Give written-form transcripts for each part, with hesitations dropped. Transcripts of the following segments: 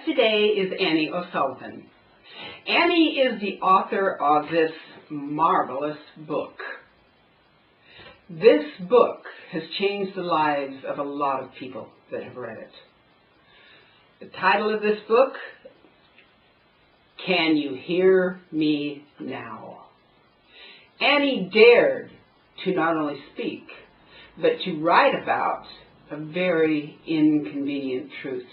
guest today is Annie O'Sullivan. Annie is the author of this marvelous book. This book has changed the lives of a lot of people that have read it. The title of this book, Can You Hear Me Now? Annie dared to not only speak, but to write about a very inconvenient truth.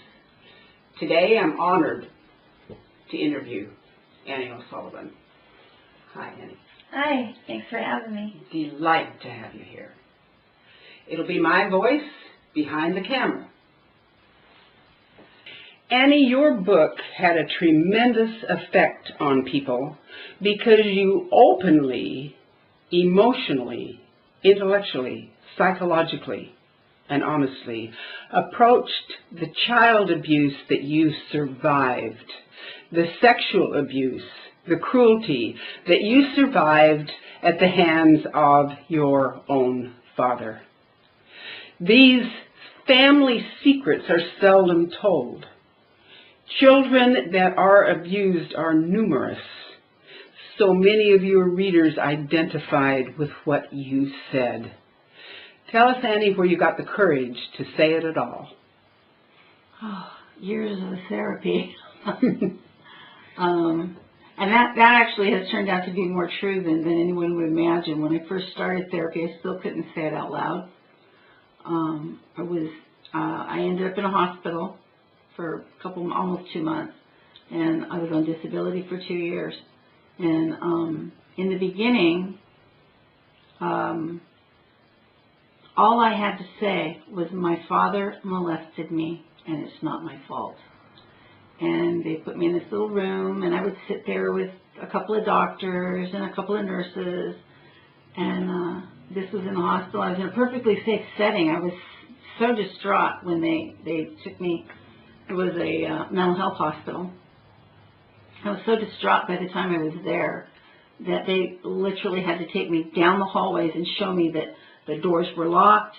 Today I'm honored to interview Annie O'Sullivan. Hi, Annie. Hi, thanks for having me. Delighted to have you here. It'll be my voice behind the camera. Annie, your book had a tremendous effect on people because you openly, emotionally, intellectually, psychologically, and honestly approached the child abuse that you survived, the sexual abuse, the cruelty that you survived at the hands of your own father. These family secrets are seldom told. Children that are abused are numerous. So many of your readers identified with what you said. Tell us, Annie, where you got the courage to say it at all. Oh, years of therapy. And that actually has turned out to be more true than anyone would imagine. When I first started therapy, I still couldn't say it out loud. I ended up in a hospital for almost 2 months, and I was on disability for 2 years. And in the beginning, all I had to say was, my father molested me, and it's not my fault. And they put me in this little room, and I would sit there with a couple of doctors and a couple of nurses. And this was in the hospital. I was in a perfectly safe setting. I was so distraught when they took me. It was a mental health hospital. I was so distraught by the time I was there that they literally had to take me down the hallways and show me that the doors were locked.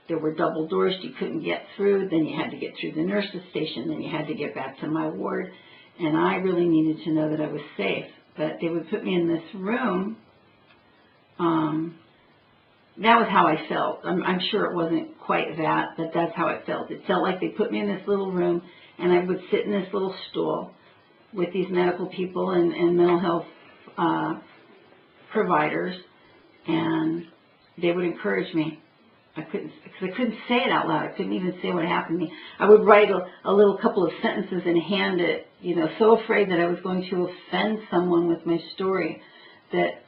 There were double doors you couldn't get through. Then you had to get through the nurse's station. Then you had to get back to my ward. And I really needed to know that I was safe. But they would put me in this room. That was how I felt. I'm sure it wasn't quite that, but that's how it felt. It felt like they put me in this little room, and I would sit in this little stool with these medical people and mental health providers, and they would encourage me. I couldn't say it out loud. I couldn't even say what happened to me. I would write a little couple of sentences and hand it, so afraid that I was going to offend someone with my story that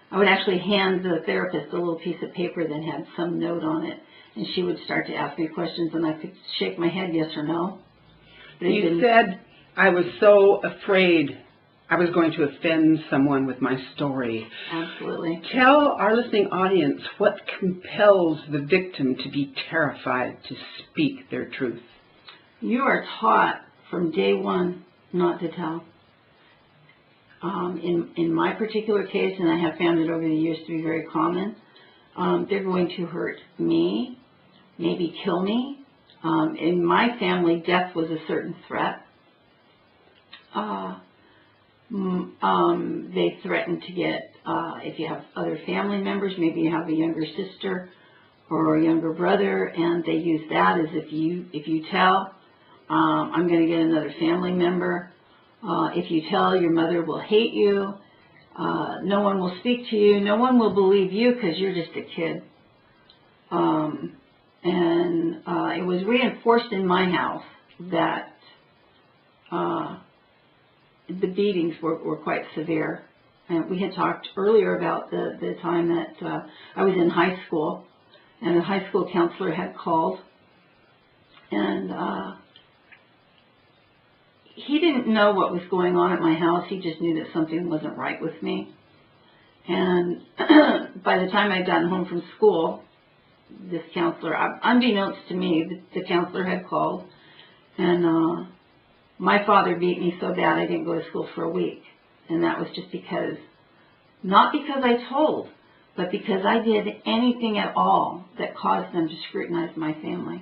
I would actually hand the therapist a little piece of paper that had some note on it, and she would start to ask me questions, and I could shake my head yes or no. You said, I was so afraid I was going to offend someone with my story. Absolutely. Tell our listening audience what compels the victim to be terrified to speak their truth. You are taught from day one not to tell. In my particular case, and I have found it over the years to be very common, they're going to hurt me, maybe kill me. In my family, death was a certain threat. They threaten to get, if you have other family members, maybe you have a younger sister or a younger brother, and they use that as if you tell, I'm going to get another family member. If you tell, your mother will hate you. No one will speak to you. No one will believe you because you're just a kid. And it was reinforced in my house that the beatings were quite severe. And we had talked earlier about the time that I was in high school, and the high school counselor had called, and he didn't know what was going on at my house. He just knew that something wasn't right with me. And by the time I'd gotten home from school, this counselor, unbeknownst to me, the counselor had called, and my father beat me so bad I didn't go to school for a week. And that was just because, not because I told, but because I did anything at all that caused them to scrutinize my family.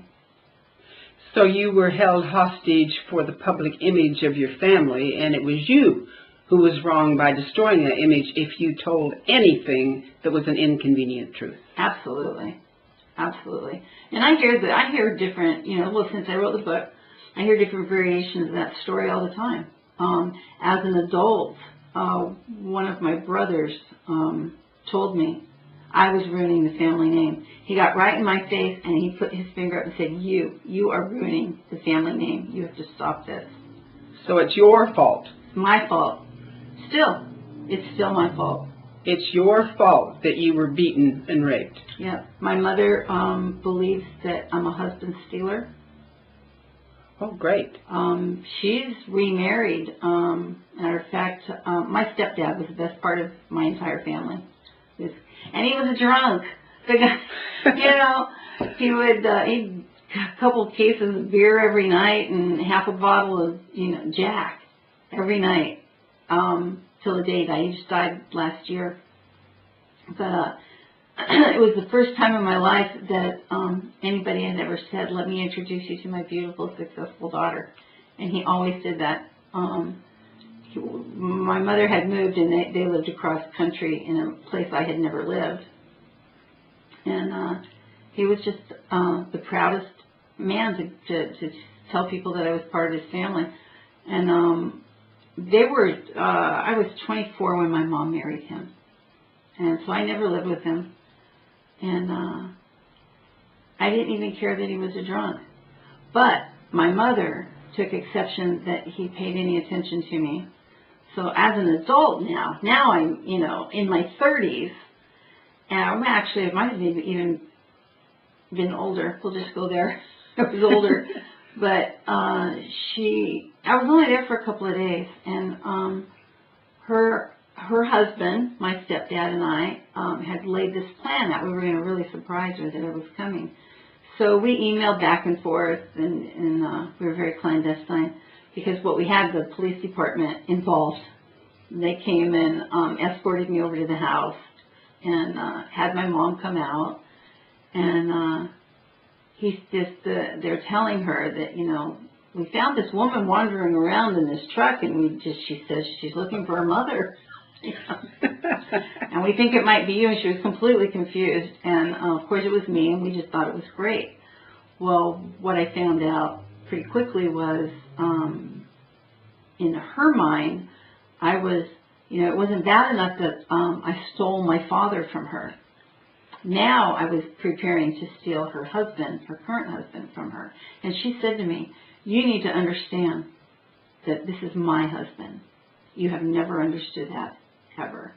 So you were held hostage for the public image of your family, and it was you who was wrong by destroying that image if you told anything that was an inconvenient truth. Absolutely. Absolutely. And I hear different, well, since I wrote the book, I hear different variations of that story all the time. As an adult, one of my brothers told me I was ruining the family name. He got right in my face and he put his finger up and said, you are ruining the family name. You have to stop this. So it's your fault. My fault. Still, it's still my fault. It's your fault that you were beaten and raped. Yeah. My mother believes that I'm a husband stealer. Oh, great. She's remarried. Matter of fact, my stepdad was the best part of my entire family. And he was a drunk. The guy, he would he'd a couple of cases of beer every night and half a bottle of, Jack every night till the day he died. He just died last year. But it was the first time in my life that anybody had ever said, let me introduce you to my beautiful, successful daughter. And he always did that. My mother had moved and they lived across country in a place I had never lived. And he was just the proudest man to tell people that I was part of his family. And I was 24 when my mom married him. And so I never lived with him. And I didn't even care that he was a drunk. But my mother took exception that he paid any attention to me. So as an adult now I'm, in my 30s, and actually it might have even been older. We'll just go there. I was older. But I was only there for a couple of days, and her husband, my stepdad, and I had laid this plan that we were going to really surprise her that I was coming. So we emailed back and forth, and we were very clandestine because what we had the police department involved. They came and escorted me over to the house and had my mom come out, and they're telling her that we found this woman wandering around in this truck, and she says she's looking for her mother. And we think it might be you, and she was completely confused, and of course it was me, and we just thought it was great. Well, what I found out pretty quickly was in her mind I was, it wasn't bad enough that I stole my father from her. Now I was preparing to steal her husband, her current husband, from her. And she said to me, you need to understand that this is my husband. You have never understood that, ever.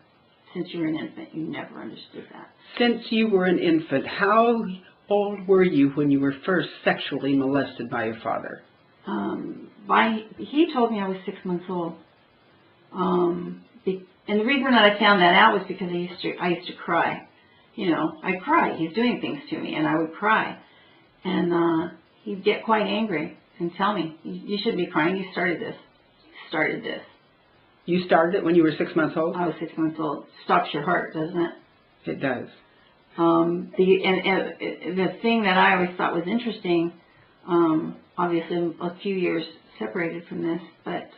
Since you were an infant, you never understood that. Since you were an infant, how old were you when you were first sexually molested by your father? He told me I was 6 months old. And the reason that I found that out was because I used to cry. I'd cry. He's doing things to me, and I would cry. And he'd get quite angry and tell me, you shouldn't be crying. You started this. You started it when you were 6 months old? I was 6 months old. Stops your heart, doesn't it? It does. The thing that I always thought was interesting, obviously a few years separated from this, but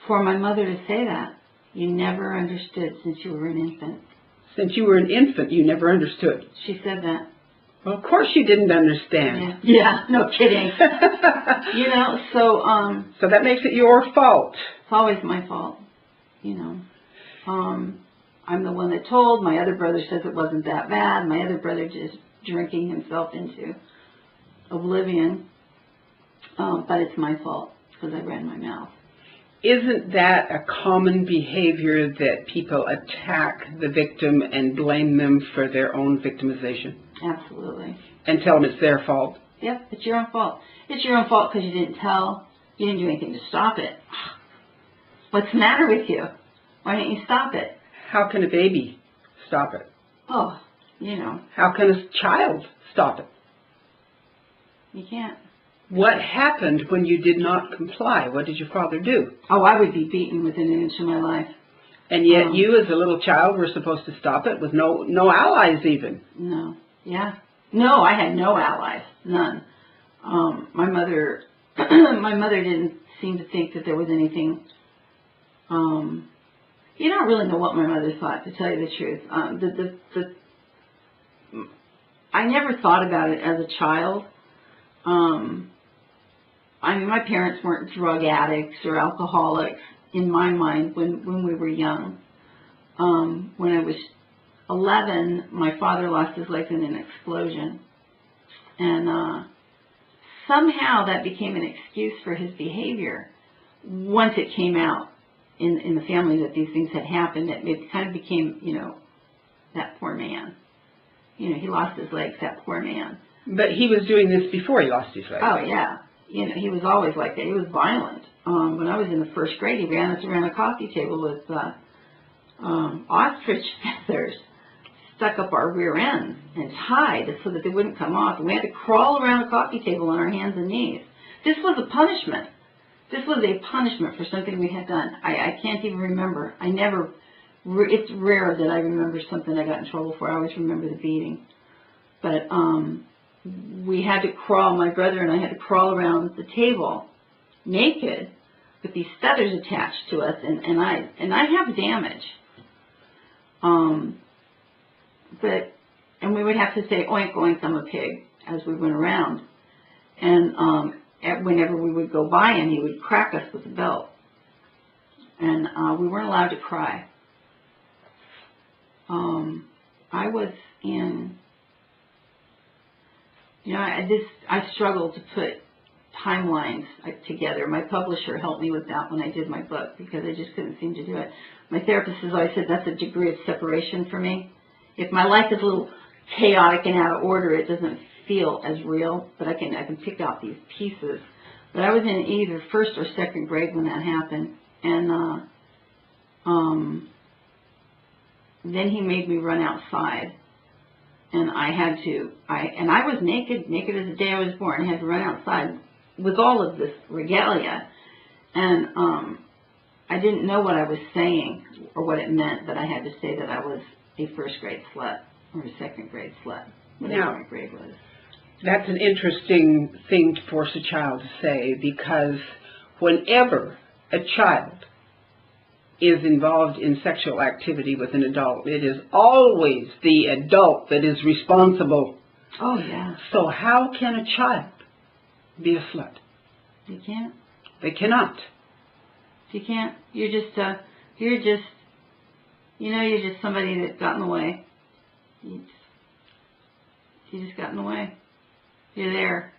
for my mother to say that, you never understood since you were an infant. Since you were an infant, you never understood. She said that. Well, of course you didn't understand. Yeah, no kidding. So that makes it your fault. It's always my fault. I'm the one that told. My other brother says it wasn't that bad. My other brother just drinking himself into oblivion. But it's my fault because I ran my mouth. Isn't that a common behavior that people attack the victim and blame them for their own victimization? Absolutely. And tell them it's their fault? Yep, it's your own fault. It's your own fault because you didn't tell. You didn't do anything to stop it. What's the matter with you? Why didn't you stop it? How can a baby stop it? Oh, How can a child stop it? You can't. What happened when you did not comply? What did your father do? Oh, I would be beaten within an inch of my life. And yet you as a little child were supposed to stop it with no allies even. No. Yeah. No, I had no allies. None. My mother, my mother didn't seem to think that there was anything. You don't really know what my mother thought, to tell you the truth. I never thought about it as a child. I mean, my parents weren't drug addicts or alcoholics in my mind when we were young. When I was 11, my father lost his life in an explosion. And somehow that became an excuse for his behavior. Once it came out in the family that these things had happened, it kind of became, that poor man. He lost his legs, that poor man. But he was doing this before he lost his legs. Oh, yeah. He was always like that. He was violent. When I was in the first grade, he ran us around a coffee table with ostrich feathers stuck up our rear ends and tied so that they wouldn't come off. And we had to crawl around a coffee table on our hands and knees. This was a punishment. This was a punishment for something we had done. I can't even remember. It's rare that I remember something I got in trouble for. I always remember the beating. But we had to crawl, my brother and I had to crawl around the table naked with these feathers attached to us, and I have damage. And we would have to say, oink, oink, I'm a pig, as we went around. And whenever we would go by him, he would crack us with a belt. And we weren't allowed to cry. I was in, I struggled to put timelines together. My publisher helped me with that when I did my book because I just couldn't seem to do it. My therapist has always said that's a degree of separation for me. If my life is a little chaotic and out of order, it doesn't feel as real, but I can pick out these pieces. But I was in either first or second grade when that happened, and then he made me run outside, and I was naked as the day I was born. I had to run outside with all of this regalia, and I didn't know what I was saying or what it meant, but I had to say that I was a first grade slut or a second grade slut, whatever my grade was. That's an interesting thing to force a child to say, because whenever a child is involved in sexual activity with an adult, it is always the adult that is responsible. Oh, yeah. So how can a child be a slut? You can't. They cannot. You can't. You're just somebody that got in the way. You just got in the way. You're there.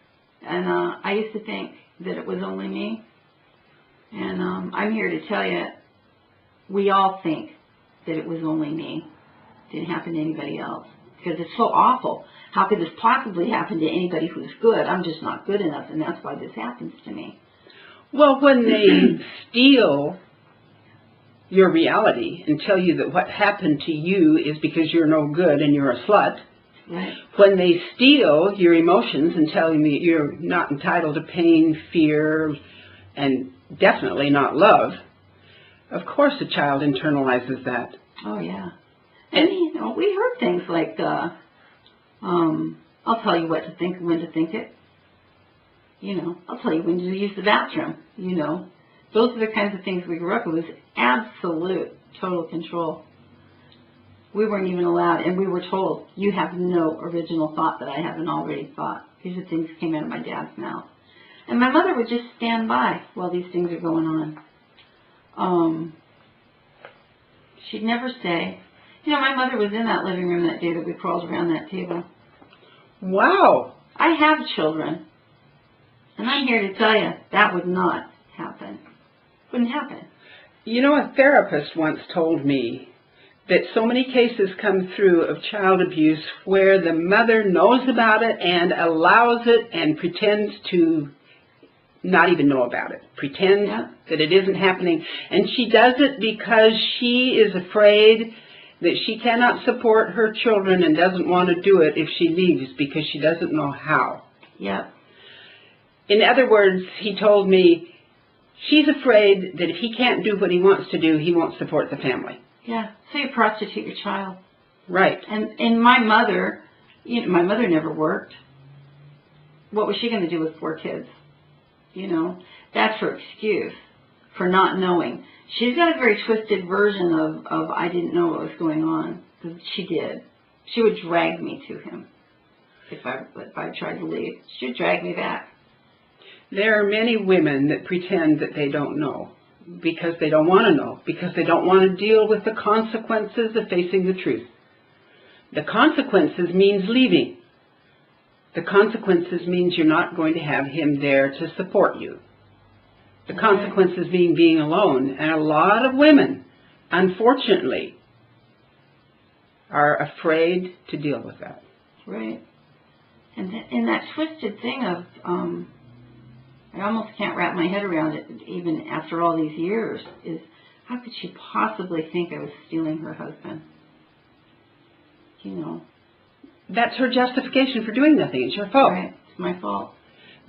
And I used to think that it was only me. And I'm here to tell you, we all think that it was only me. It didn't happen to anybody else. Because it's so awful. How could this possibly happen to anybody who's good? I'm just not good enough, and that's why this happens to me. Well, when they steal your reality and tell you that what happened to you is because you're no good and you're a slut, right. When they steal your emotions and tell you that you're not entitled to pain, fear, and definitely not love, of course a child internalizes that. Oh, yeah. And, we heard things like, I'll tell you what to think and when to think it. I'll tell you when to use the bathroom. Those are the kinds of things we grew up with. It was absolute, total control. We weren't even allowed, and we were told, you have no original thought that I haven't already thought. These are things that came out of my dad's mouth. And my mother would just stand by while these things are going on. She'd never say, my mother was in that living room that day that we crawled around that table. Wow. I have children. And I'm here to tell you, that would not happen. Wouldn't happen. A therapist once told me that so many cases come through of child abuse where the mother knows about it and allows it and pretends to not even know about it. Pretends that it isn't happening. And she does it because she is afraid that she cannot support her children and doesn't want to do it if she leaves because she doesn't know how. Yeah. In other words, he told me, she's afraid that if he can't do what he wants to do, he won't support the family. Yeah, so you prostitute your child. Right. And my mother, my mother never worked. what was she going to do with 4 kids? You know, that's her excuse for not knowing. She's got a very twisted version of I didn't know what was going on. Because she did. She would drag me to him if I tried to leave. She would drag me back. There are many women that pretend that they don't know because they don't want to know, because they don't want to deal with the consequences of facing the truth. The consequences means leaving. The consequences means you're not going to have him there to support you. The consequences mean being alone. And a lot of women, unfortunately, are afraid to deal with that. Right. And that twisted thing of, I almost can't wrap my head around it, even after all these years, is how could she possibly think I was stealing her husband? You know. That's her justification for doing nothing. It's your fault. Right. It's my fault.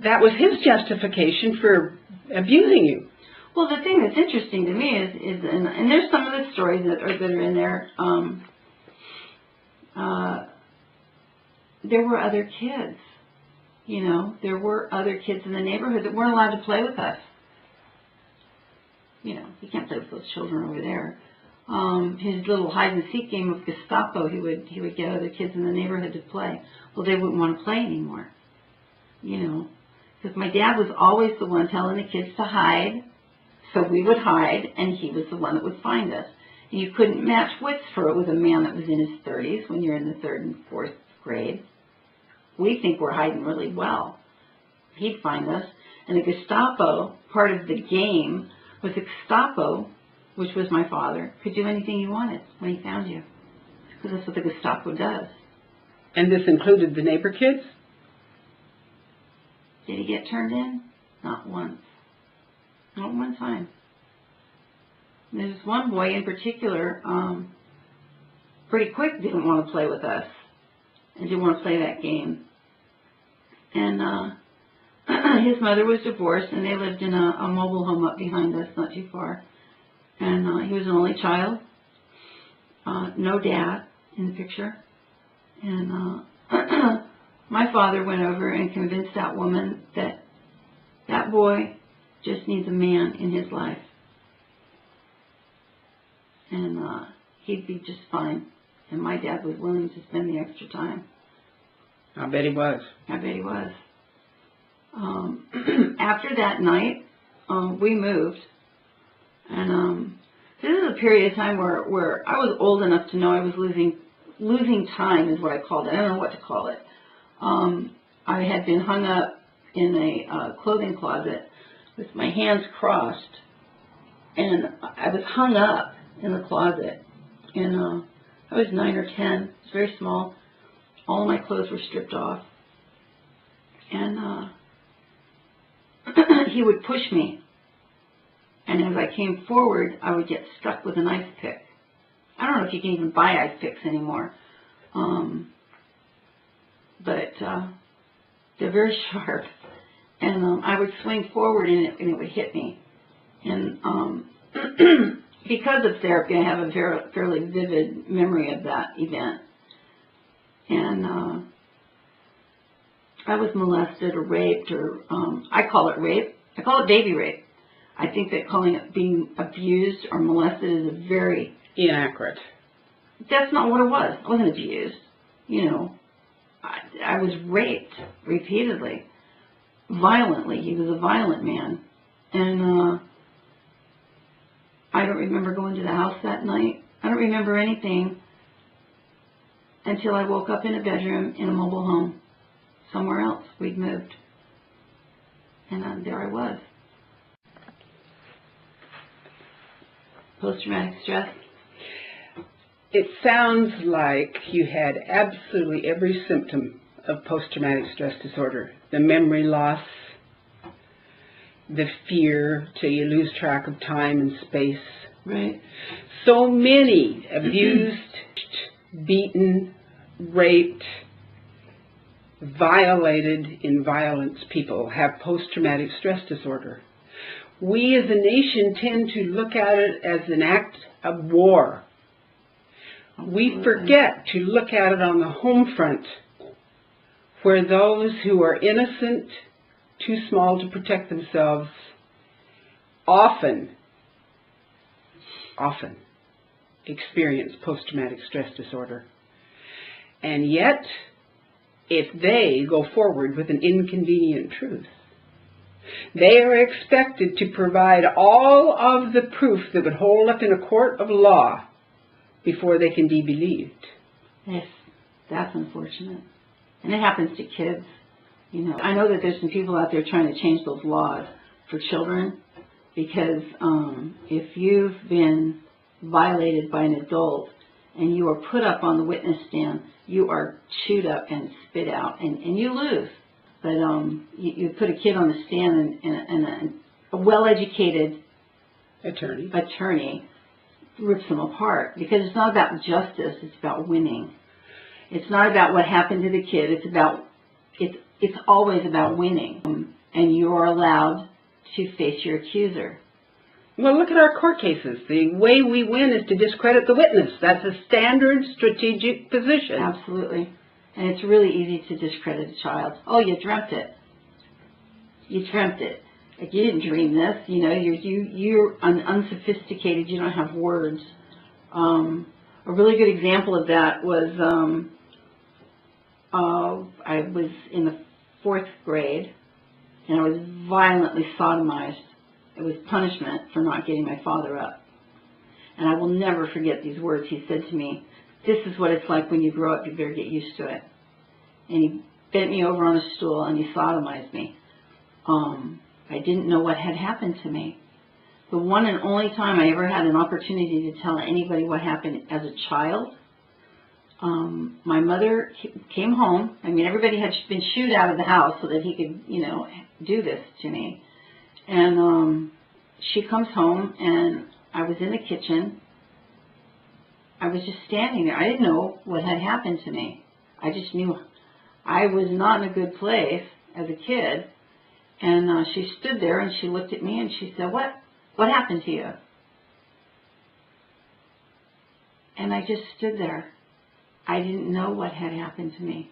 That was his justification for abusing you. Well, the thing that's interesting to me is and there's some of the stories that are in there. There were other kids. You know, there were other kids in the neighborhood that weren't allowed to play with us. You know, you can't play with those children over there. His little hide and seek game of Gestapo, he would get other kids in the neighborhood to play. Well, they wouldn't want to play anymore. You know, because my dad was always the one telling the kids to hide, so we would hide, and he was the one that would find us. And you couldn't match wits for it with a man that was in his 30s when you're in the 3rd and 4th grade. We think we're hiding really well. He'd find us. And the Gestapo, part of the game, was the Gestapo, which was my father, could do anything he wanted when he found you. Because that's what the Gestapo does. And this included the neighbor kids? Did he get turned in? Not once. Not one time. There's one boy in particular, pretty quick didn't want to play with us. And didn't want to play that game. And his mother was divorced, and they lived in a mobile home up behind us, not too far. And he was an only child. No dad in the picture. And my father went over and convinced that woman that that boy just needs a man in his life. And he'd be just fine. And my dad was willing to spend the extra time. I bet he was. I bet he was. After that night, we moved. And this is a period of time where I was old enough to know I was losing time is what I called it. I don't know what to call it. I had been hung up in a clothing closet with my hands crossed. And I was hung up in the closet. And I was 9 or 10. It was very small. All my clothes were stripped off. And he would push me. And as I came forward, I would get stuck with an ice pick. I don't know if you can even buy ice picks anymore. But they're very sharp. And I would swing forward and it would hit me. And because of therapy, I have a fairly vivid memory of that event. And I was molested or raped, or I call it rape. I call it baby rape. I think that calling it being abused or molested is a very inaccurate. That's not what it was. I wasn't abused. You know, I was raped repeatedly, violently. He was a violent man. And I don't remember going to the house that night. I don't remember anything until I woke up in a bedroom in a mobile home somewhere else. We'd moved. And there I was. Post-traumatic stress. It sounds like you had absolutely every symptom of post-traumatic stress disorder. The memory loss, the fear till you lose track of time and space. Right. So many abused, beaten, raped, violated in violence people have post-traumatic stress disorder. We as a nation tend to look at it as an act of war. We forget to look at it on the home front. where those who are innocent, too small to protect themselves, often experience post-traumatic stress disorder. And yet, if they go forward with an inconvenient truth, they are expected to provide all of the proof that would hold up in a court of law before they can be believed. Yes, that's unfortunate. And it happens to kids. You know, I know that there's some people out there trying to change those laws for children, because if you've been violated by an adult and you are put up on the witness stand, you are chewed up and spit out, and you lose. But you put a kid on the stand, and a well-educated attorney rips them apart, because it's not about justice, it's about winning. It's not about what happened to the kid, it's always about winning, and you're allowed to face your accuser. Well, look at our court cases. The way we win is to discredit the witness. That's a standard strategic position. Absolutely. And it's really easy to discredit a child. Oh, you dreamt it. You dreamt it. Like, you didn't dream this. You know, you're unsophisticated. You don't have words. A really good example of that was I was in the 4th grade, and I was violently sodomized. It was punishment for not getting my father up. And I will never forget these words. He said to me, "This is what it's like when you grow up. You better get used to it." And he bent me over on a stool and he sodomized me. I didn't know what had happened to me. The one and only time I ever had an opportunity to tell anybody what happened as a child, my mother came home. I mean, everybody had been shooed out of the house so that he could, you know, do this to me. And she comes home, and I was in the kitchen. I was just standing there. I didn't know what had happened to me. I just knew I was not in a good place as a kid. And she stood there, and she looked at me, and she said, What happened to you?" And I just stood there. I didn't know what had happened to me.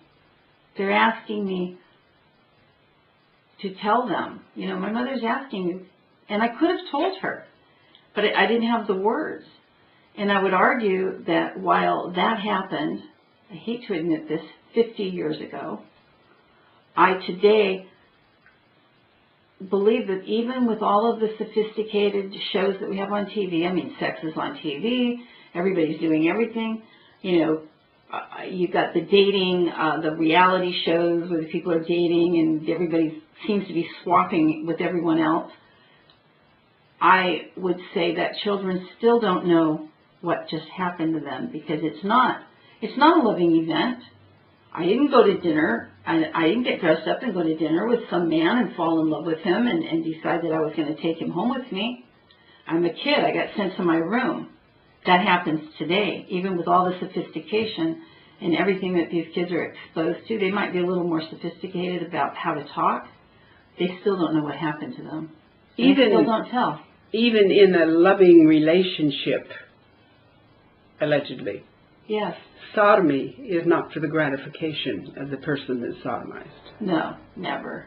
They're asking me to tell them. You know, my mother's asking me, and I could have told her, but I didn't have the words. And I would argue that while that happened, I hate to admit this, 50 years ago, I today believe that even with all of the sophisticated shows that we have on TV, I mean, sex is on TV, everybody's doing everything, you know, you've got the dating, the reality shows where the people are dating and everybody seems to be swapping with everyone else. I would say that children still don't know what just happened to them, because it's not a loving event. I didn't go to dinner. I didn't get dressed up and go to dinner with some man and fall in love with him and decide that I was going to take him home with me. I'm a kid. I got sent to my room. That happens today, even with all the sophistication and everything that these kids are exposed to. They might be a little more sophisticated about how to talk. They still don't know what happened to them. They still don't tell. Even in a loving relationship, allegedly. Yes. Sodomy is not for the gratification of the person that's sodomized. No, never.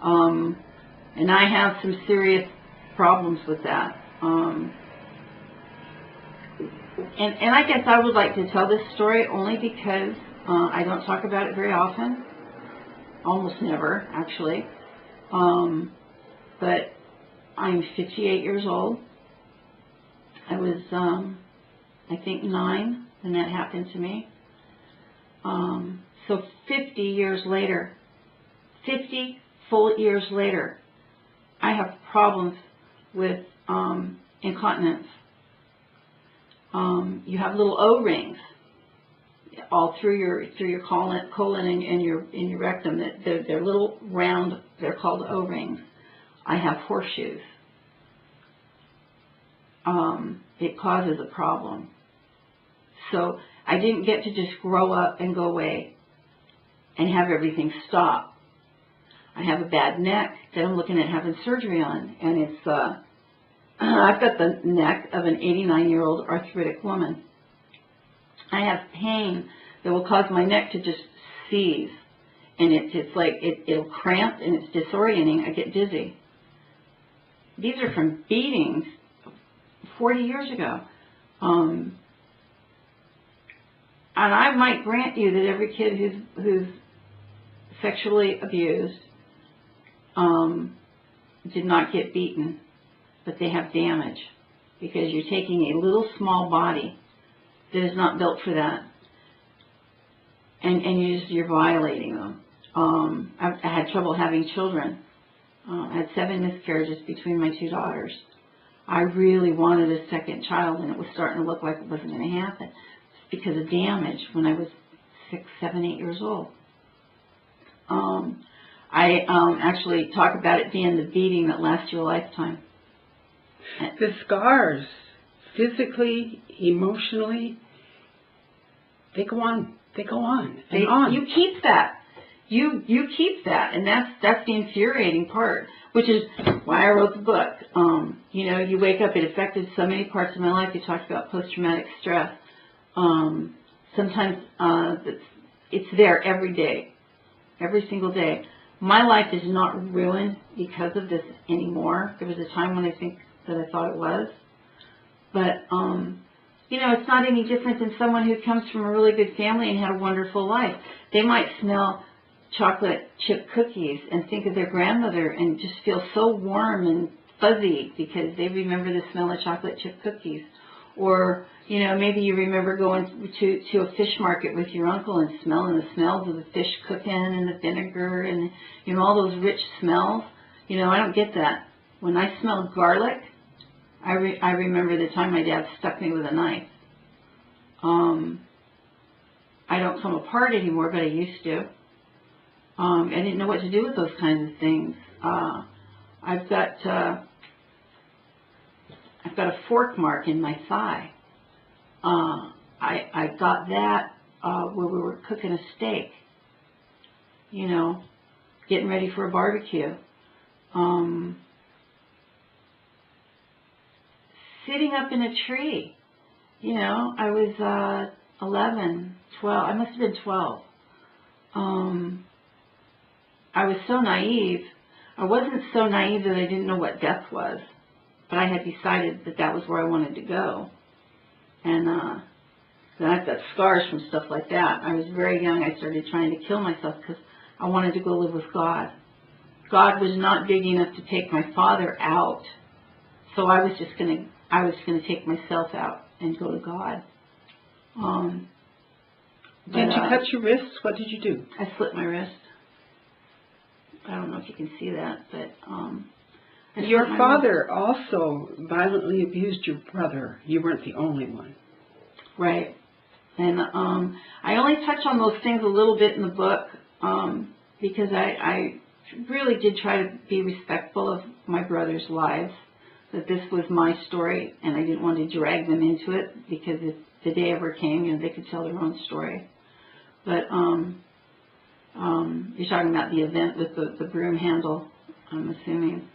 And I have some serious problems with that. And I guess I would like to tell this story only because I don't talk about it very often. Almost never, actually. But I'm 58 years old. I was, I think, 9 when that happened to me. So 50 years later, 50 full years later, I have problems with incontinence. You have little O-rings all through your colon and your rectum. They're little round. They're called O-rings. I have horseshoes. It causes a problem. So I didn't get to just grow up and go away and have everything stop. I have a bad neck that I'm looking at having surgery on, and it's I've got the neck of an 89-year-old arthritic woman. I have pain that will cause my neck to just seize. and it's like it'll cramp and it's disorienting. I get dizzy. These are from beatings 40 years ago. And I might grant you that every kid who's sexually abused did not get beaten, but they have damage because you're taking a little small body that is not built for that, and you're violating them. I had trouble having children. I had 7 miscarriages between my 2 daughters. I really wanted a second child, and it was starting to look like it wasn't going to happen. It's because of damage when I was 6, 7, 8 years old. I actually talk about it being the beating that lasts your lifetime. The scars, physically, emotionally, they go on. They go on and on. You keep that. You keep that, and that's the infuriating part, which is why I wrote the book. You wake up, it affected so many parts of my life. You talked about post-traumatic stress. Sometimes it's there every day, every single day. My life is not ruined because of this anymore. There was a time when I think that I thought it was. But, it's not any different than someone who comes from a really good family and had a wonderful life. They might smell chocolate chip cookies and think of their grandmother and just feel so warm and fuzzy because they remember the smell of chocolate chip cookies. Or, maybe you remember going to a fish market with your uncle and smelling the smells of the fish cooking and the vinegar and, all those rich smells. I don't get that. When I smell garlic, I remember the time my dad stuck me with a knife. I don't come apart anymore, but I used to. I didn't know what to do with those kinds of things. I've got a fork mark in my thigh. I got that where we were cooking a steak, getting ready for a barbecue. Sitting up in a tree, I was 11, 12, I must have been 12. I was so naive. I wasn't so naive that I didn't know what death was, but I had decided that was where I wanted to go. And then I've got scars from stuff like that. I was very young. I started trying to kill myself because I wanted to go live with God. God was not big enough to take my father out, so I was going to take myself out and go to God. Did you cut your wrists? What did you do? I slit my wrist. I don't know if you can see that, but your father also violently abused your brother. You weren't the only one. Right. And I only touch on those things a little bit in the book because I really did try to be respectful of my brother's lives, that this was my story, and I didn't want to drag them into it because if the day ever came, they could tell their own story. But you're talking about the event with the broom handle, I'm assuming.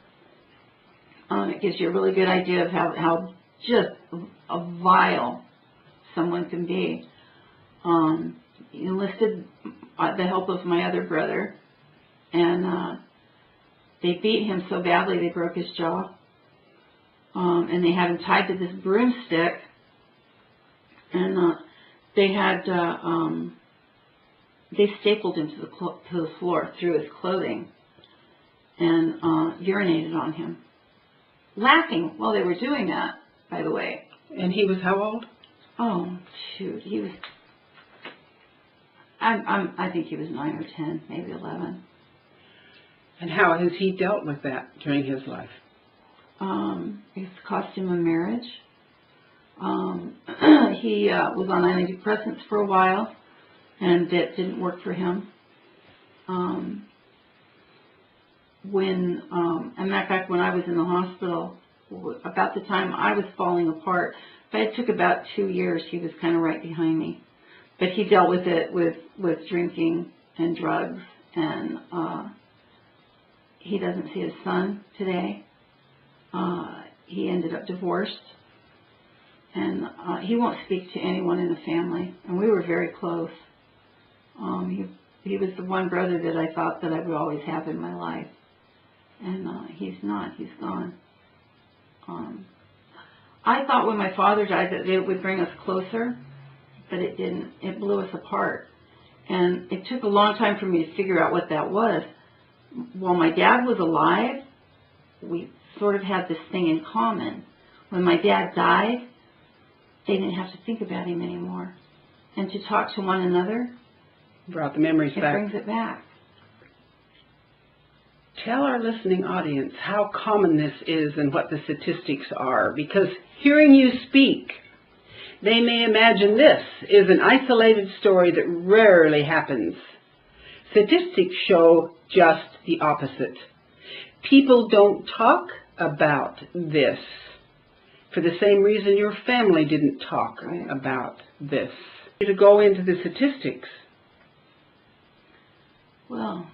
It gives you a really good idea of how just a vile someone can be. He enlisted the help of my other brother, and they beat him so badly they broke his jaw. And they had him tied to this broomstick, and they stapled him to the floor through his clothing and urinated on him, laughing while they were doing that, by the way. And he was how old? Oh, shoot. He was, I think he was 9 or 10, maybe 11. And how has he dealt with that during his life? It's cost him a marriage. He was on antidepressants for a while, and that didn't work for him. And matter of fact, when I was in the hospital, about the time I was falling apart, but it took about 2 years. He was kind of right behind me, but he dealt with it with drinking and drugs, and he doesn't see his son today. He ended up divorced, and he won't speak to anyone in the family, and we were very close. he was the one brother that I thought that I would always have in my life. And he's not. He's gone. I thought when my father died that it would bring us closer, but it didn't. It blew us apart. And it took a long time for me to figure out what that was. While my dad was alive, we sort of had this thing in common. When my dad died, they didn't have to think about him anymore. And to talk to one another, brought the memories back. It brings it back. Tell our listening audience how common this is and what the statistics are, because hearing you speak, they may imagine this is an isolated story that rarely happens. Statistics show just the opposite. People don't talk about this for the same reason your family didn't talk about this. To go into the statistics. Well,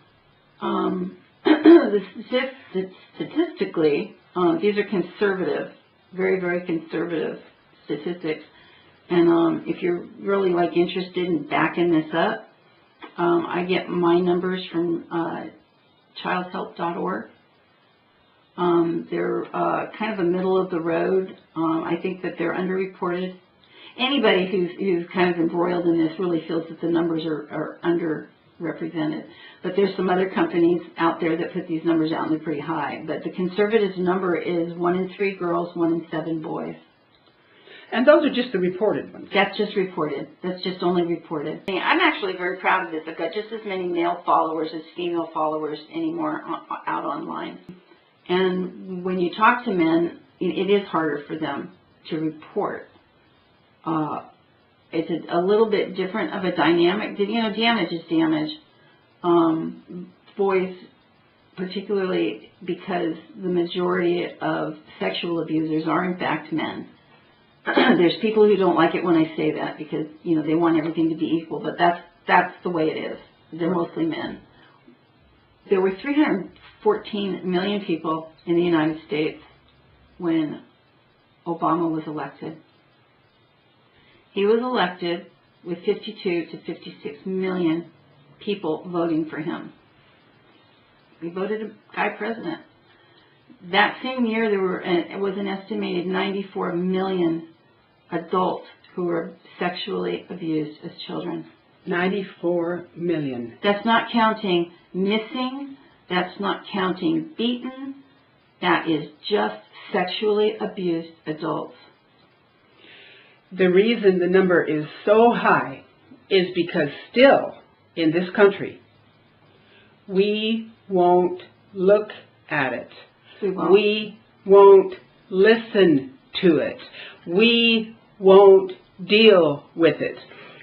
statistically, these are conservative, very, very conservative statistics. And if you're really interested in backing this up, I get my numbers from childhelp.org. They're kind of a middle of the road. I think that they're underreported. Anybody who's kind of embroiled in this really feels that the numbers are underrepresented. But there's some other companies out there that put these numbers out and they're pretty high. But the conservative number is 1 in 3 girls, 1 in 7 boys. And those are just the reported ones. That's just reported. That's just only reported. I'm actually very proud of this. I've got just as many male followers as female followers anymore out online. And when you talk to men, it is harder for them to report. It's a little bit different of a dynamic. Damage is damage. Boys, particularly because the majority of sexual abusers are in fact men. There's people who don't like it when I say that because, they want everything to be equal, but that's the way it is. They're mostly men. There were 314 million people in the United States when Obama was elected. He was elected with 52 to 56 million people voting for him. We voted a guy president. That same year, it was an estimated 94 million adults who were sexually abused as children. 94 million. That's not counting missing. That's not counting beaten. That is just sexually abused adults. The reason the number is so high is because still in this country, we won't look at it. We won't listen to it. We won't deal with it.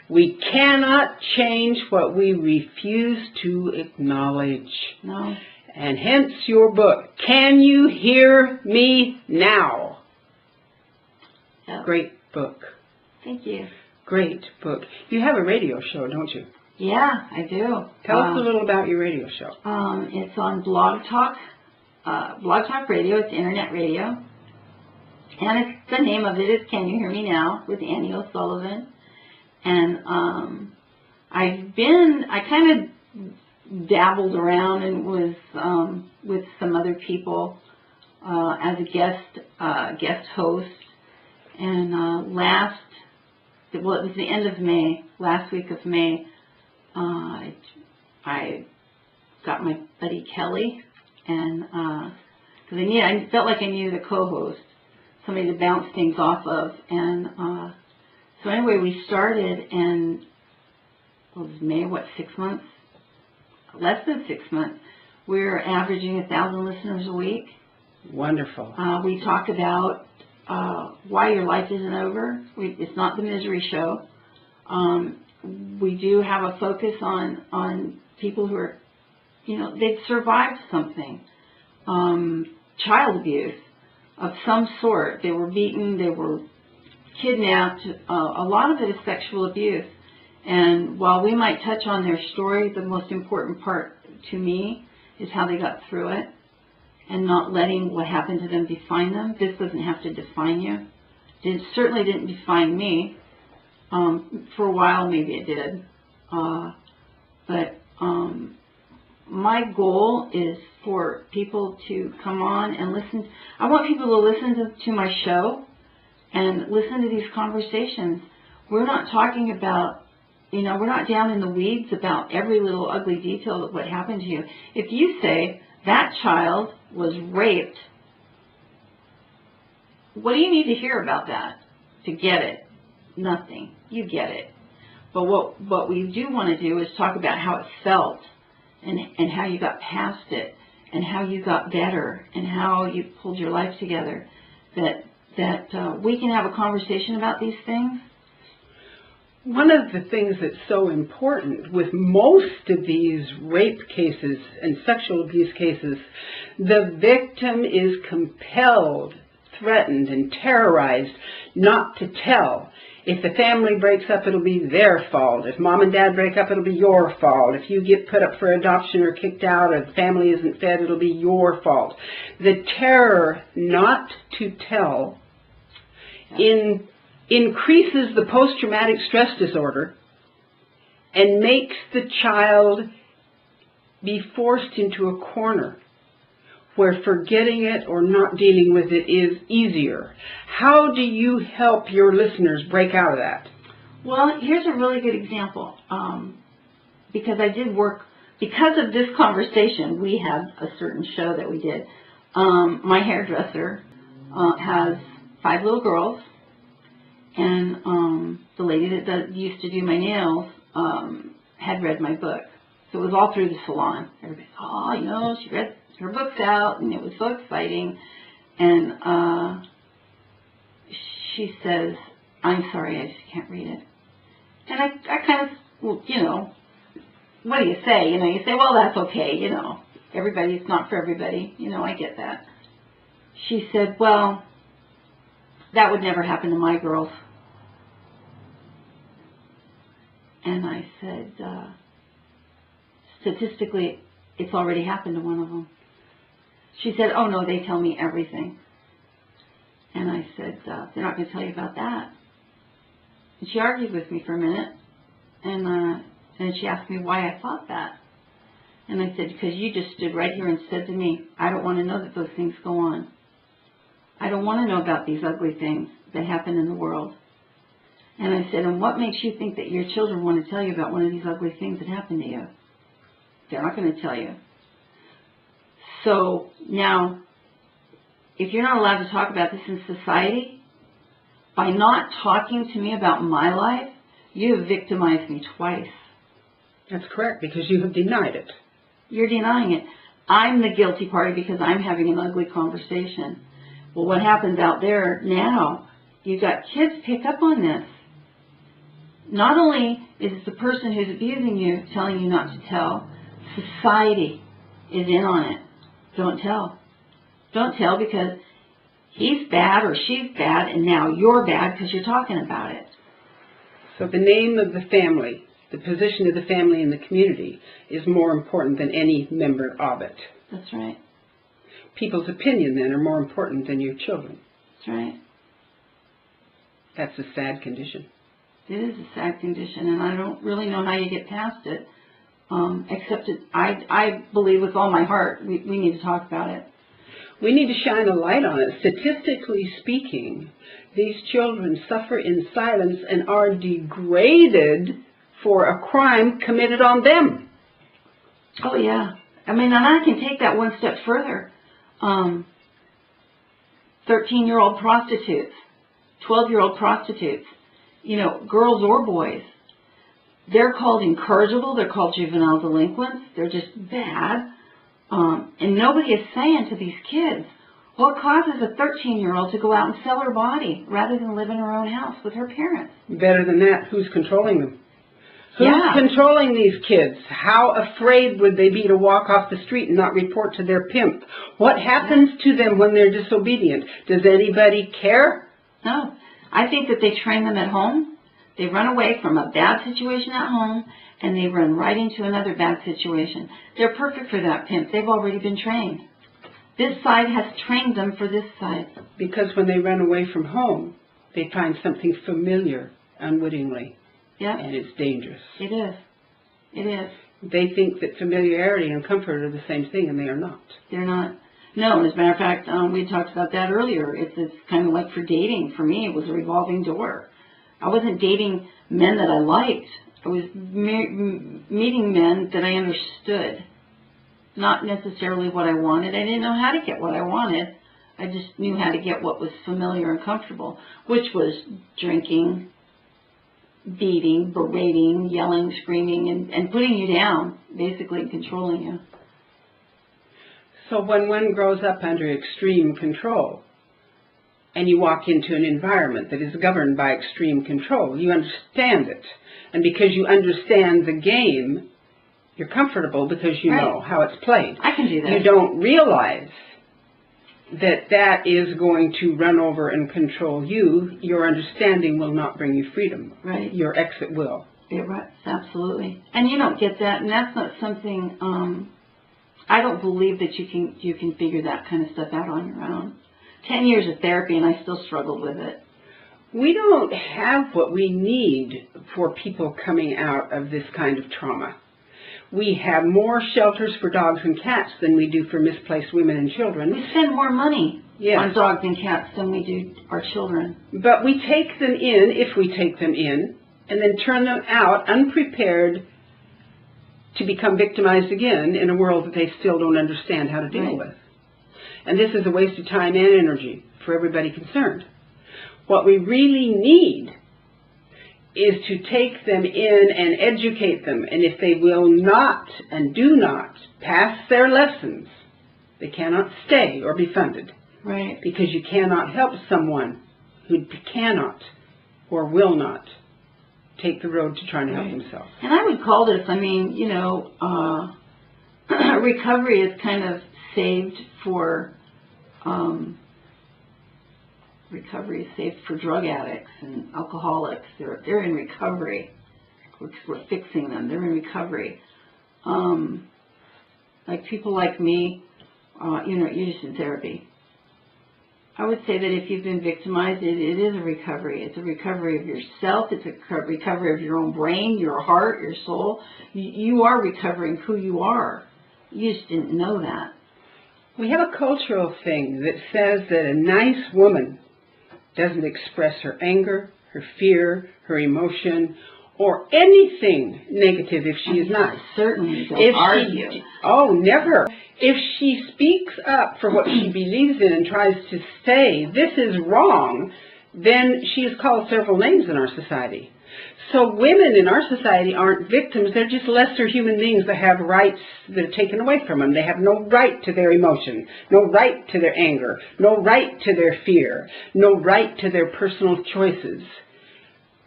We cannot change what we refuse to acknowledge. No. And hence your book, Can You Hear Me Now? Yep. Great book. Thank you. Great book. You have a radio show, don't you? Yeah, I do. Tell us a little about your radio show. It's on Blog Talk Radio. It's internet radio. And the name of it is Can You Hear Me Now with Annie O'Sullivan. And I kind of dabbled around and was with some other people as a guest host. And it was the end of May, last week of May, I got my buddy Kelly, and because I felt like I needed a co-host, somebody to bounce things off of, and so anyway, we started, and it was May, 6 months? Less than 6 months. We're averaging 1,000 listeners a week. Wonderful. We talk about why your life isn't over. It's not the misery show. We do have a focus on people who are, they've survived something. Child abuse of some sort. They were beaten, they were kidnapped. A lot of it is sexual abuse. And while we might touch on their story, the most important part to me is how they got through it and not letting what happened to them define them. This doesn't have to define you. It certainly didn't define me. For a while, maybe it did. But My goal is for people to come on and listen. I want people to listen to my show and listen to these conversations. We're not talking about, we're not down in the weeds about every little ugly detail of what happened to you. If you say that child was raped, what do you need to hear about that to get it? Nothing. You get it. But what we do want to do is talk about how it felt and how you got past it and how you got better and how you pulled your life together. That we can have a conversation about these things. One of the things that's so important with most of these rape cases and sexual abuse cases, the victim is compelled, threatened, and terrorized not to tell. If the family breaks up, it'll be their fault. If mom and dad break up, it'll be your fault. If you get put up for adoption or kicked out or the family isn't fed, it'll be your fault. The terror not to tell increases the post-traumatic stress disorder and makes the child be forced into a corner where forgetting it or not dealing with it is easier. How do you help your listeners break out of that? Well, here's a really good example. Because I did work, because of this conversation, we had a certain show that we did. My hairdresser has 5 little girls, and the lady that used to do my nails had read my book. So it was all through the salon. Everybody, she read her books out, and it was so exciting. And she says, "I'm sorry, I just can't read it." And I kind of, what do you say? You say, well, that's okay, it's not for everybody. I get that. She said, well, that would never happen to my girls. And I said, statistically, it's already happened to one of them. She said, oh, no, they tell me everything. And I said, they're not going to tell you about that. And she argued with me for a minute, and she asked me why I thought that. And I said, because you just stood right here and said to me, I don't want to know that those things go on. I don't want to know about these ugly things that happen in the world. And I said, and what makes you think that your children want to tell you about one of these ugly things that happened to you? They're not going to tell you. So now, if you're not allowed to talk about this in society, by not talking to me about my life, you have victimized me twice. That's correct, because you have denied it. You're denying it. I'm the guilty party because I'm having an ugly conversation. Well, what happens out there now, you've got kids pick up on this. Not only is it the person who's abusing you telling you not to tell, society is in on it. Don't tell. Don't tell because he's bad or she's bad, and now you're bad because you're talking about it. So the name of the family, the position of the family in the community is more important than any member of it. That's right. People's opinion, then, are more important than your children. That's right. That's a sad condition. It is a sad condition, and I don't really know how you get past it, except I believe with all my heart we need to talk about it. We need to shine a light on it. Statistically speaking, these children suffer in silence and are degraded for a crime committed on them. Oh, yeah. I mean, and I can take that one step further. 13-year-old prostitutes, 12-year-old prostitutes, girls or boys, they're called incorrigible, they're called juvenile delinquents, they're just bad. And nobody is saying to these kids, what causes a 13-year-old to go out and sell her body rather than live in her own house with her parents? Better than that, who's controlling them? Who's Yeah. controlling these kids? How afraid would they be to walk off the street and not report to their pimp? What happens to them when they're disobedient? Does anybody care? No. I think that they train them at home. They run away from a bad situation at home, and they run right into another bad situation. They're perfect for that pimp. They've already been trained. This side has trained them for this side. Because when they run away from home, they find something familiar unwittingly. Yeah. And it's dangerous. It is. It is. They think that familiarity and comfort are the same thing, and they are not. They're not. No, as a matter of fact, we talked about that earlier. It's kind of like for dating. For me, it was a revolving door. I wasn't dating men that I liked. I was meeting men that I understood. Not necessarily what I wanted. I didn't know how to get what I wanted. I just knew how to get what was familiar and comfortable, which was drinking, beating, berating, yelling, screaming, and putting you down, basically controlling you. So when one grows up under extreme control, and you walk into an environment that is governed by extreme control, you understand it. And because you understand the game, you're comfortable because you know how it's played. I can do that. You don't realize that that is going to run over and control you. Your understanding will not bring you freedom. Right. Your exit will. Right. Absolutely. And you don't get that, and that's not something, I don't believe that you can figure that kind of stuff out on your own. 10 years of therapy, and I still struggled with it. We don't have what we need for people coming out of this kind of trauma. We have more shelters for dogs and cats than we do for misplaced women and children. We spend more money on dogs and cats than we do our children. But we take them in, if we take them in, and then turn them out unprepared to become victimized again in a world that they still don't understand how to deal with. And this is a waste of time and energy for everybody concerned. What we really need is to take them in and educate them. And if they will not and do not pass their lessons, they cannot stay or be funded. Right. Because you cannot help someone who cannot or will not take the road to trying to help themselves. And I would call this, recovery is kind of saved for drug addicts and alcoholics. They're in recovery. We're fixing them. They're in recovery. Like people like me, you're just in therapy. I would say that if you've been victimized, it is a recovery. It's a recovery of yourself. It's a recovery of your own brain, your heart, your soul. You are recovering who you are. You just didn't know that. We have a cultural thing that says that a nice woman doesn't express her anger, her fear, her emotion, or anything negative if she is nice. Certainly don't argue. Never. If she speaks up for what she believes in and tries to say, this is wrong, then she is called several names in our society. So women in our society aren't victims. They're just lesser human beings that have rights that are taken away from them. They have no right to their emotion, no right to their anger, no right to their fear, no right to their personal choices.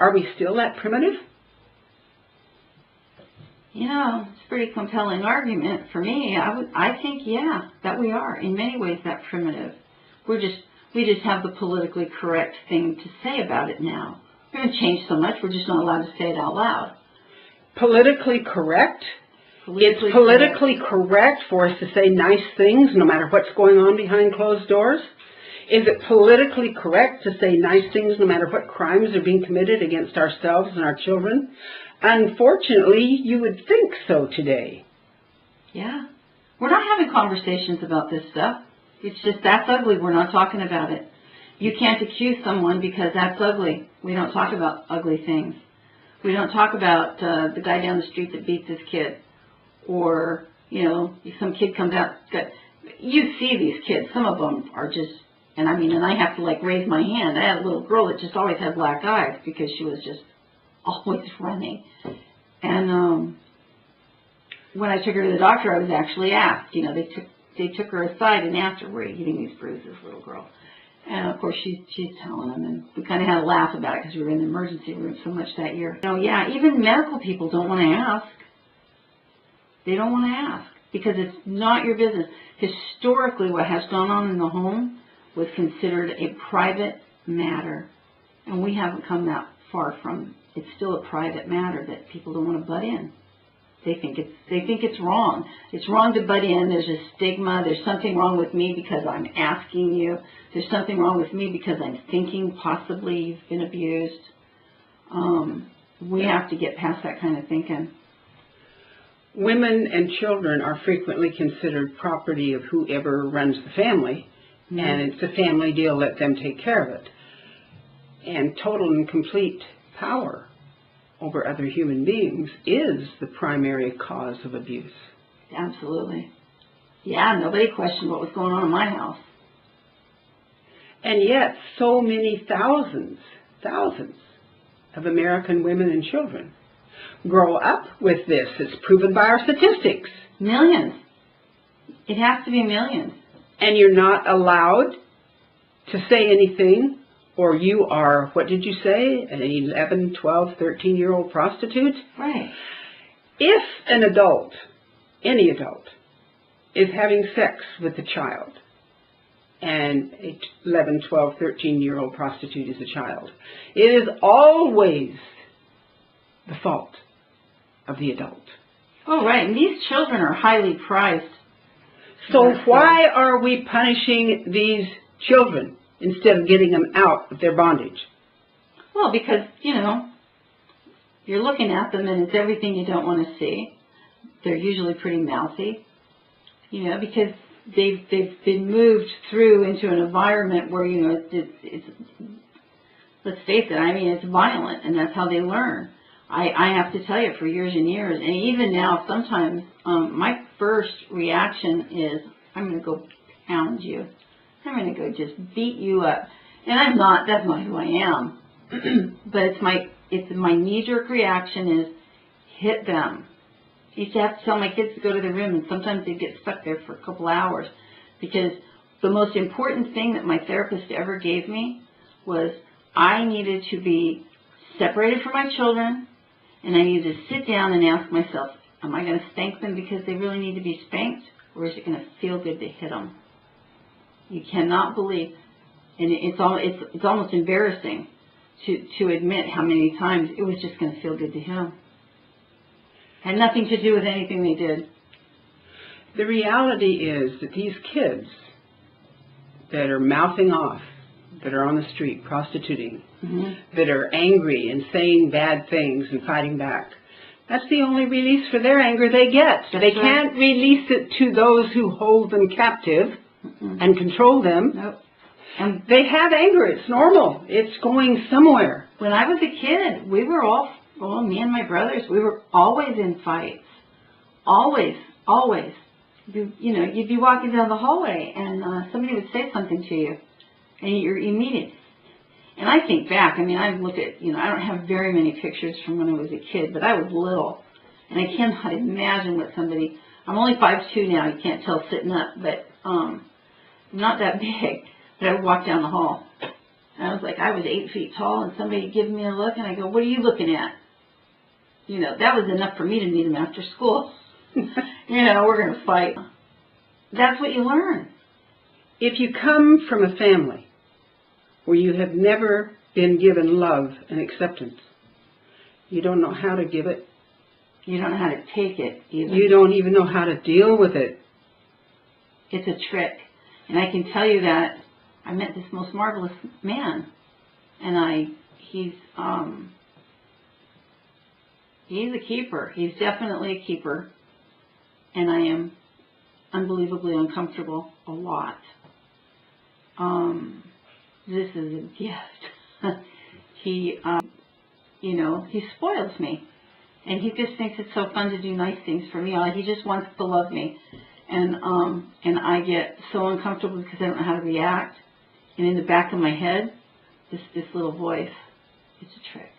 Are we still that primitive? It's a pretty compelling argument for me. I think, that we are in many ways that primitive. We just have the politically correct thing to say about it now. We haven't changed so much. We're just not allowed to say it out loud. Politically correct? It's politically correct for us to say nice things no matter what's going on behind closed doors? Is it politically correct to say nice things no matter what crimes are being committed against ourselves and our children? Unfortunately, you would think so today. Yeah. We're not having conversations about this stuff. It's just that's ugly. We're not talking about it. You can't accuse someone because that's ugly. We don't talk about ugly things. We don't talk about the guy down the street that beats his kid. Or, some kid comes out. You see these kids. Some of them are just, and I have to raise my hand. I had a little girl that just always had black eyes because she was just always running. And when I took her to the doctor, I was actually asked. They took her aside and asked her, "Where are you getting these bruises, little girl?" And of course, she's telling them, and we kind of had a laugh about it because we were in the emergency room so much that year. Even medical people don't want to ask. They don't want to ask because it's not your business. Historically, what has gone on in the home was considered a private matter, and we haven't come that far from. It's still a private matter that people don't want to butt in. They think it's wrong. It's wrong to butt in. There's a stigma. There's something wrong with me because I'm asking you. There's something wrong with me because I'm thinking possibly you've been abused. We have to get past that kind of thinking. women and children are frequently considered property of whoever runs the family, and it's a family deal, let them take care of it. And total and complete power over other human beings is the primary cause of abuse. Absolutely. Yeah, nobody questioned what was going on in my house. And yet, so many thousands of American women and children grow up with this. It's proven by our statistics. Millions. It has to be millions. And you're not allowed to say anything, or you are, what did you say, an 11, 12, 13-year-old prostitute? Right. If an adult, any adult, is having sex with a child, and an 11, 12, 13-year-old prostitute is a child, it is always the fault of the adult. Oh, right. And these children are highly prized. So why are we punishing these children instead of getting them out of their bondage? Well, because, you're looking at them and it's everything you don't want to see. They're usually pretty mouthy, because they've been moved through into an environment where, it's let's face it, it's violent, and that's how they learn. I have to tell you, for years and years, and even now, sometimes my first reaction is, I'm going to go pound you. I'm going to go just beat you up. And I'm not, that's not who I am. But it's my knee-jerk reaction is hit them. I used to have to tell my kids to go to their room, and sometimes they'd get stuck there for a couple hours, because the most important thing that my therapist ever gave me was I needed to be separated from my children, and I needed to sit down and ask myself, am I going to spank them because they really need to be spanked, or is it going to feel good to hit them? You cannot believe, and it's almost embarrassing to admit how many times it was just going to feel good to hit them. Had nothing to do with anything they did. The reality is that these kids that are mouthing off, that are on the street prostituting, that are angry and saying bad things and fighting back, that's the only release for their anger they get. They can't release it to those who hold them captive and control them. Nope. And they have anger. It's normal. It's going somewhere. When I was a kid, we were all, me and my brothers, we were always in fights. Always, always. You'd be walking down the hallway and somebody would say something to you, and you're immediate. And I think back, I've looked at, I don't have very many pictures from when I was a kid, but I was little. And I cannot imagine what somebody, I'm only 5'2" now, you can't tell sitting up, but I'm not that big. But I would walk down the hall. And I was like, I was 8 feet tall, and somebody would give me a look, and I go, what are you looking at? That was enough for me to meet him after school. We're going to fight. That's what you learn. If you come from a family where you have never been given love and acceptance, you don't know how to give it. You don't know how to take it, even. You don't even know how to deal with it. It's a trick. And I can tell you that I met this most marvelous man. And he's a keeper. He's definitely a keeper. And I am unbelievably uncomfortable a lot. This is a gift. He spoils me. And he just thinks it's so fun to do nice things for me. He just wants to love me. And I get so uncomfortable because I don't know how to react. And in the back of my head, this little voice, it's a trick.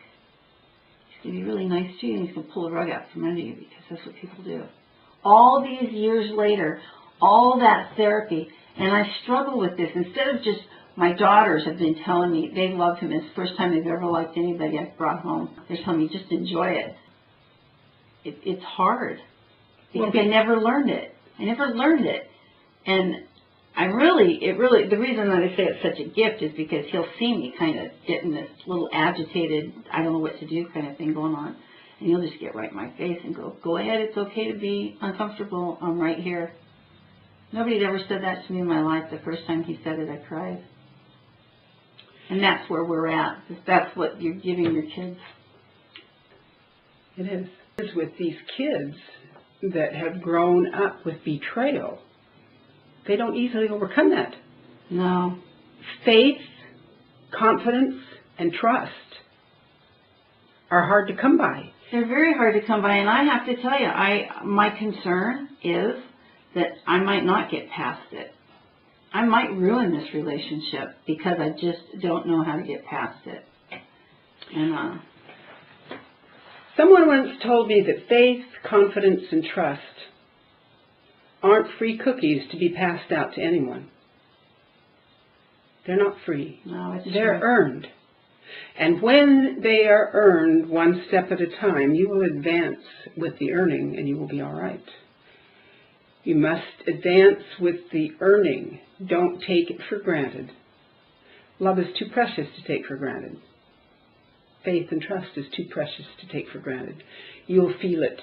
He's going to be really nice to you, and he's going to pull the rug out from under you, because that's what people do. All these years later, all that therapy, and I struggle with this. Instead of just, my daughters have been telling me they love him. It's the first time they've ever liked anybody I've brought home. They're telling me, just enjoy it. It's hard, because I never learned it. I never learned it. And the reason that I say it's such a gift is because he'll see me kind of getting this little agitated, I don't know what to do kind of thing going on. And he'll just get right in my face and go ahead, it's okay to be uncomfortable, I'm right here. Nobody had ever said that to me in my life. The first time he said it, I cried. And that's where we're at. That's what you're giving your kids. It is. With these kids, that have grown up with betrayal, they don't easily overcome that. No. Faith, confidence, and trust are hard to come by. They're very hard to come by, and I have to tell you, my concern is that I might not get past it. I might ruin this relationship because I just don't know how to get past it. And someone once told me that faith, confidence, and trust aren't free cookies to be passed out to anyone. They're not free. no, it's They're true. earned. And when they are earned one step at a time, you will advance with the earning and you will be all right. You must advance with the earning. Don't take it for granted. Love is too precious to take for granted. Faith and trust is too precious to take for granted. You'll feel it.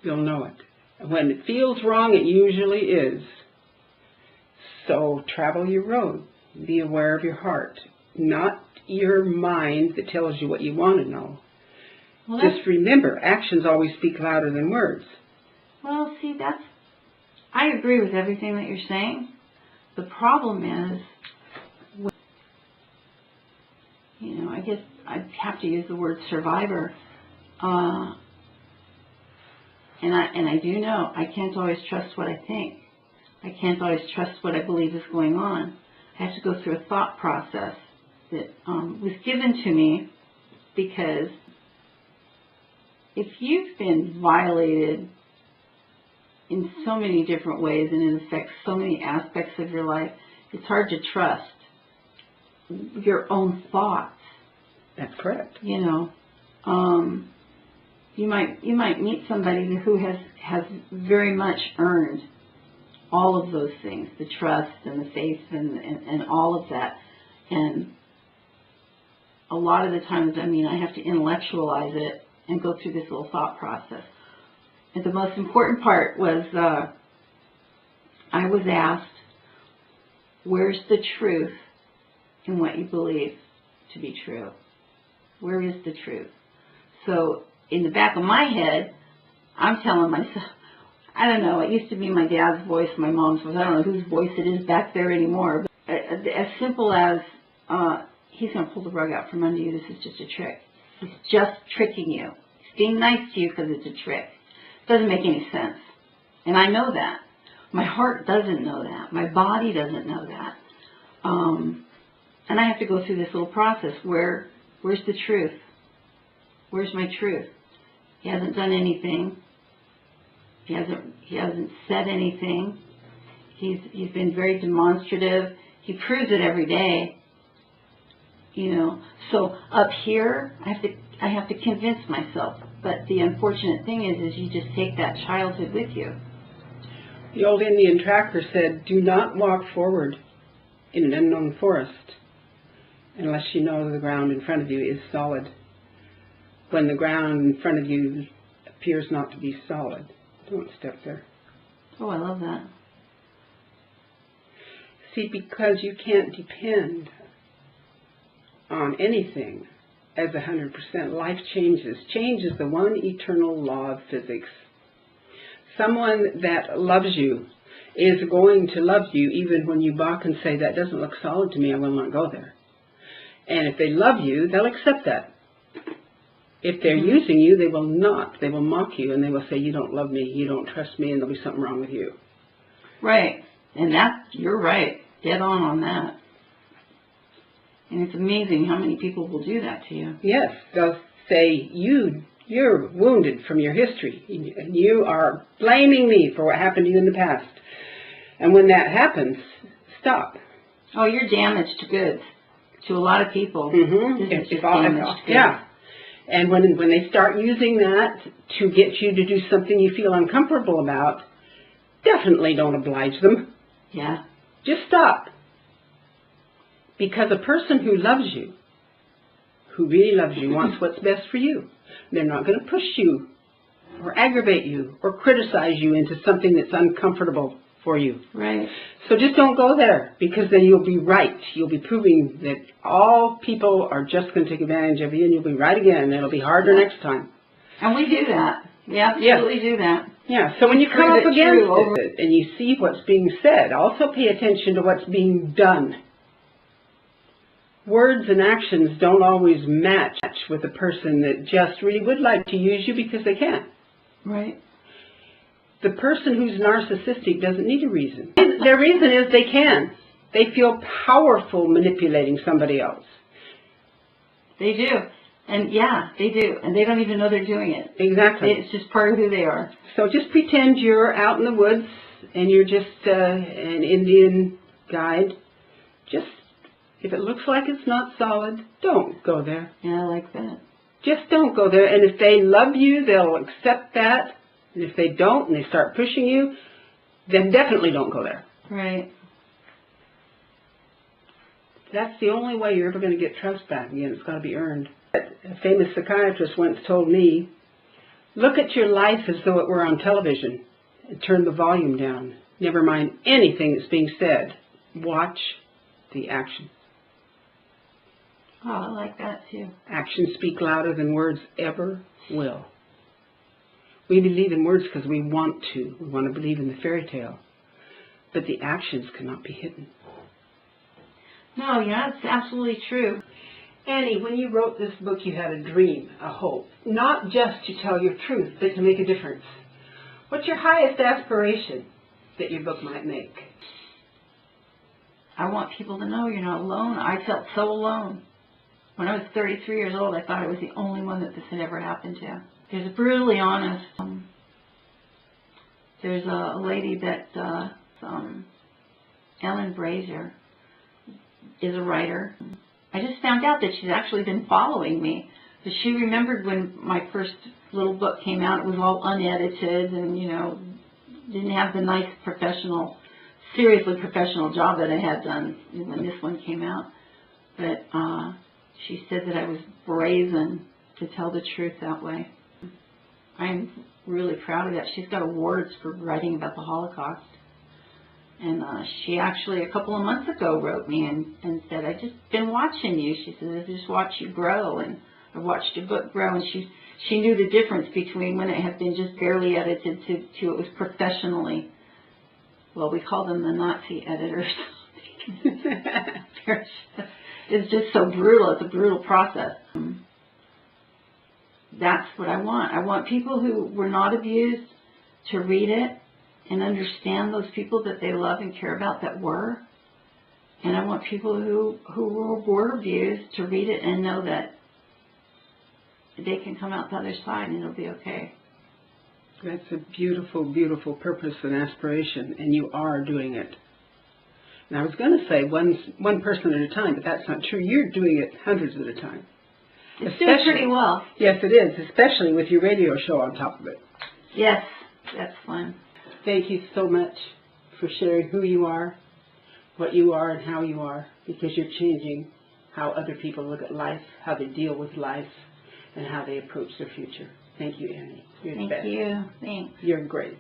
You'll know it. When it feels wrong, it usually is. So travel your road. Be aware of your heart, not your mind that tells you what you want to know. Well, Just remember, actions always speak louder than words. Well, see, I agree with everything that you're saying. The problem is, I guess I'd have to use the word survivor. And I do know I can't always trust what I think. I can't always trust what I believe is going on. I have to go through a thought process that was given to me, because if you've been violated in so many different ways and it affects so many aspects of your life, it's hard to trust your own thoughts. That's correct. You might meet somebody who has very much earned all of those things, the trust and the faith and all of that. And a lot of the times, I have to intellectualize it and go through this little thought process. And the most important part was I was asked, where's the truth in what you believe to be true? Where is the truth? So in the back of my head, I'm telling myself, I don't know, it used to be my dad's voice, my mom's voice. I don't know whose voice it is back there anymore. But as simple as, he's going to pull the rug out from under you. This is just a trick. He's just tricking you. He's being nice to you because it's a trick. It doesn't make any sense. And I know that. My heart doesn't know that. My body doesn't know that. And I have to go through this little process. Where's the truth? Where's my truth? He hasn't done anything. He hasn't said anything. He's been very demonstrative. He proves it every day. So up here, I have to convince myself. But the unfortunate thing is you just take that childhood with you. The old Indian tracker said, do not walk forward in an unknown forest unless you know the ground in front of you is solid. When the ground in front of you appears not to be solid, don't step there. Oh, I love that. See, because you can't depend on anything as 100%. Life changes. Change is the one eternal law of physics. Someone that loves you is going to love you even when you balk and say, that doesn't look solid to me, I will not go there. And if they love you, they'll accept that. If they're using you, they will not. They will mock you and they will say, you don't love me, you don't trust me, and there'll be something wrong with you. Right. And you're right. Dead on that. And it's amazing how many people will do that to you. Yes. They'll say, you're wounded from your history, and you are blaming me for what happened to you in the past. And when that happens, stop. Oh, you're damaged goods to a lot of people. Mm-hmm. This is just damaged goods. Yeah. And when they start using that to get you to do something you feel uncomfortable about, definitely don't oblige them. Yeah. Just stop. Because a person who loves you, who really loves you, wants what's best for you. They're not going to push you or aggravate you or criticize you into something that's uncomfortable for you. Right. So just don't go there, because then you'll be right. You'll be proving that all people are just going to take advantage of you, and you'll be right again, and it'll be harder next time. And we do that. We absolutely do that. Yeah, so when you come up Prove it against true it and you see what's being said, also pay attention to what's being done. Words and actions don't always match with a person that just really would like to use you because they can. Right. The person who's narcissistic doesn't need a reason. Their reason is they can. They feel powerful manipulating somebody else. They do. And yeah, they do. And they don't even know they're doing it. Exactly. It's just part of who they are. So just pretend you're out in the woods and you're just an Indian guide. Just, if it looks like it's not solid, don't go there. Yeah, I like that. Just don't go there. And if they love you, they'll accept that. And if they don't and they start pushing you, then definitely don't go there. Right. That's the only way you're ever going to get trust back again. It's got to be earned. A famous psychiatrist once told me, look at your life as though it were on television and turn the volume down. Never mind anything that's being said. Watch the action. Oh, I like that too. Actions speak louder than words ever will. We believe in words because we want to. We want to believe in the fairy tale. But the actions cannot be hidden. No, yeah, it's absolutely true. Annie, when you wrote this book, you had a dream, a hope. Not just to tell your truth, but to make a difference. What's your highest aspiration that your book might make? I want people to know you're not alone. I felt so alone. When I was 33 years old, I thought I was the only one that this had ever happened to. There's brutally honest. There's a lady that, Ellen Brazier, is a writer. I just found out that she's actually been following me. But she remembered when my first little book came out, it was all unedited and, you know, didn't have the nice professional, seriously professional job that I had done when this one came out. But she said that I was brazen to tell the truth that way. I'm really proud of that. She's got awards for writing about the Holocaust. And she actually, a couple of months ago, wrote me and said, I've just been watching you. She said, I just watched you grow, and I watched your book grow. And she knew the difference between when it had been just barely edited to it was professionally. Well, we call them the Nazi editors. It's just so brutal. It's a brutal process. That's what I want. I want people who were not abused to read it and understand those people that they love and care about that were. And I want people who were abused to read it and know that they can come out the other side and it'll be okay. That's a beautiful, beautiful purpose and aspiration, and you are doing it. And I was going to say one person at a time, but that's not true. You're doing it hundreds at a time. It's doing pretty well. Yes, it is, especially with your radio show on top of it. Yes, that's fun. Thank you so much for sharing who you are, what you are, and how you are, because you're changing how other people look at life, how they deal with life, and how they approach their future. Thank you, Annie. You're the best. Thank you. Thanks. You're great.